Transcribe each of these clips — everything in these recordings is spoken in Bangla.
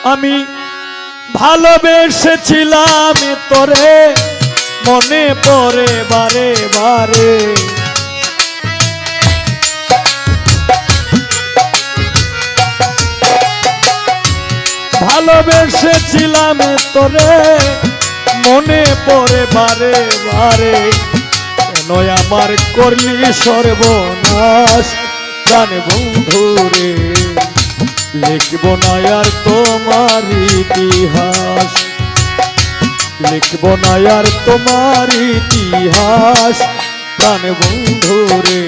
আমি ভালোবেসেছিলাম তোরে মনে পড়ে বারে বারে ভালোবেসেছিলাম তোরে মনে পড়ে বারে বারে কেন আমার করলি সর্বনাশ জানে বন্ধুরে লিখব না আর তোমার ইতিহাস লিখব না আর তোমার ইতিহাস প্রাণ বন্ধুরে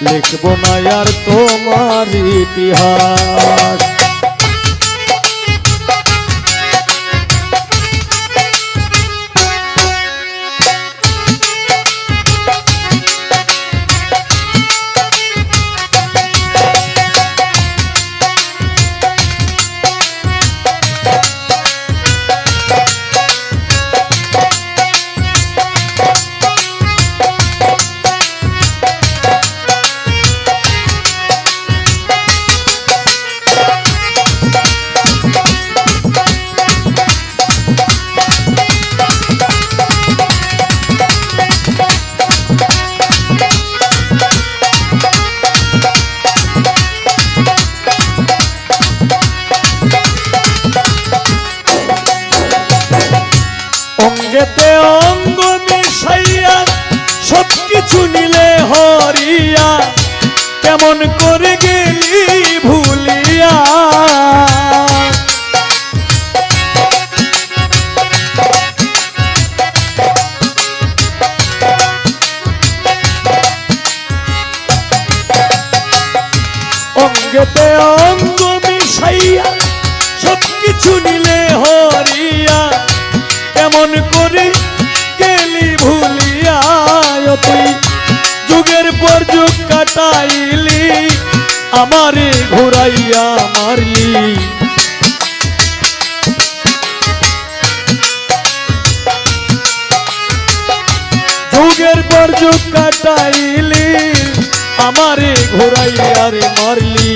লিখব না আর তোমার ইতিহাস অঙ্গেতে অঙ্গ মিশাইয়া সব কিছু নিলে হরিয়া কেমন করে গেলি ভুলিয়া অঙ্গেতে অঙ্গ মিশাইয়া সব কিছু নিলে হরিয়া কেমন করে গেলি ভুলিয়া তুই যুগের পর যুগ কাটাইলি আমারে ঘুরাইয়া মারলি যুগের পর যুগ কাটাইলি আমারে ঘুরাইয়া রে মারলি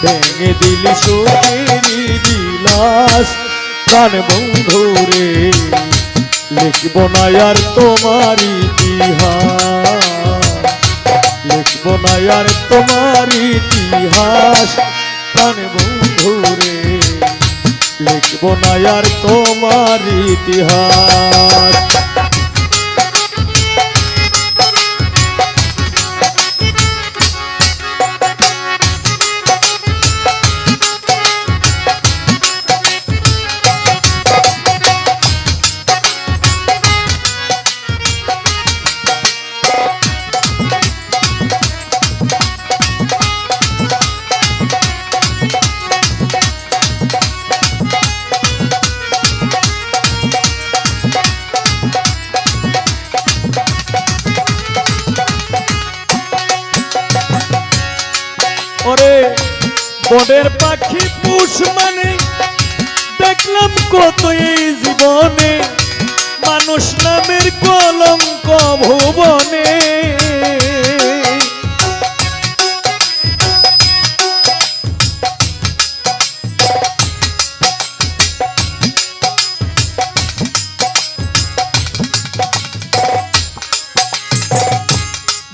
ভেঙে দিলি সুখের বিলাস প্রাণ বন্ধুরে লিখব না আর তোমার ইতিহাস লিখব না আর তোমার ইতিহাস প্রাণ বন্ধুরে লিখব না আর তোমার ইতিহাস ওরে বনের পাখি পুষ মানে দেখলাম কত এই জীবনে মানুষ নামের কলঙ্ক ভুবনে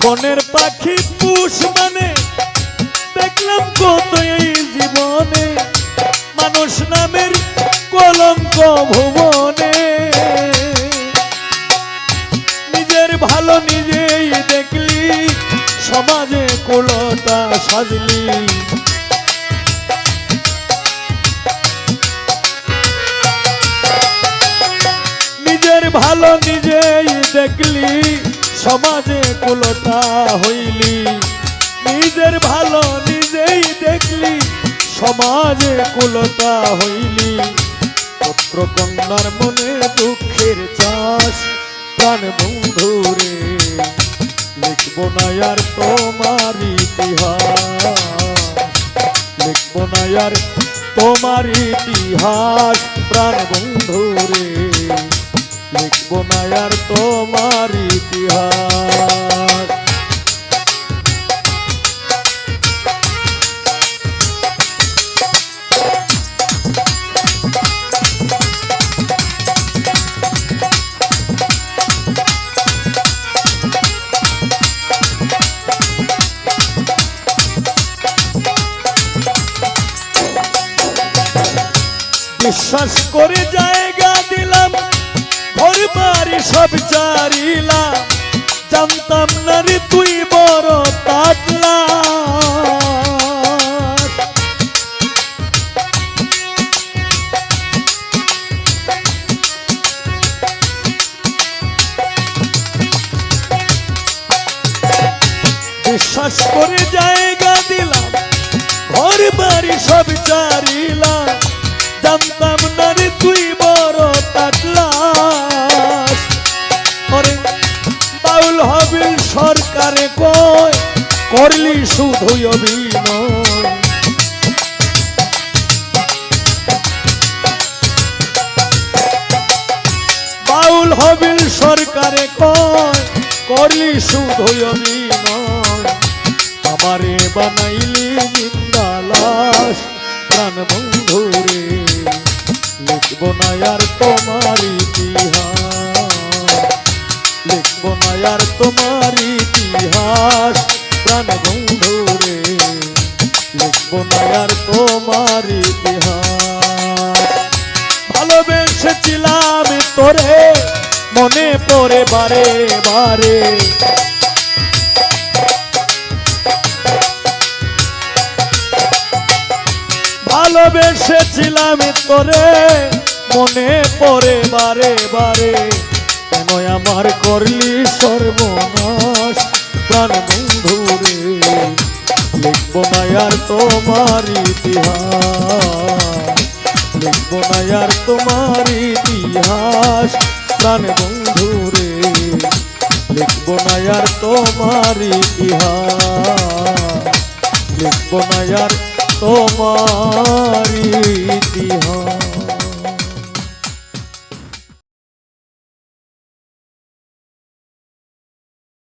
বনের পাখি পুষ মানে দেখলাম কত এই জীবনে মানুষ নামের কলঙ্ক ভুবনে নিজের ভালো নিজেই দেখলি সমাজে কুলতা সাজলি নিজের ভালো নিজেই দেখলি সমাজে কুলতা হইলি নিজের ভালো নিজেই দেখলি সমাজে কুলতা হইলি পুত্র কন্যার মনে দুঃখের চাষ প্রাণ বন্ধুরে লিখব না আর তোমার ইতিহাস লিখব না আর তোমার ইতিহাস প্রাণ বন্ধুরে লিখব না আর তোমার ইতিহাস বিশ্বাস করে জায়গা দিলাম, ঘর বাড়ি সব চারিলাম, জানতাম না রে তুই বড় তাকলা। বিশ্বাস করে জায়গা দিলাম, ঘর বাড়ি সব চারিলাম, জানতাম না রে তুই বড় তাকলা। বাউল হবিল সরকারে কয় করলি শুধু অভিনয়। বাউল হবিল সরকারে কয় করলি শুধু অভিনয়। আমারে বানাইলি জিন্দা লাশ প্রাণ বন্ধু রে, লিখব না আর তোমার ইতিহাস, লিখব না আর তোমার ইতিহাস প্রাণ বন্ধু রে, লিখব না আর তোমার ইতিহাস। ভালোবেসেছিলাম তোরে মনে পড়ে বারে বারে, ভালোবেসেছিলাম তোরে মনে পড়ে বারে বারে। কেন আমার করলি সর্বনাশ প্রাণ বন্ধু রে, লিখব না আর তোমার ইতিহাস, লিখব না আর তোমার ইতিহাস প্রাণ বন্ধু রে, লিখব না আর তোমার ইতিহাস, লিখব না আর তোমার ইতিহাস।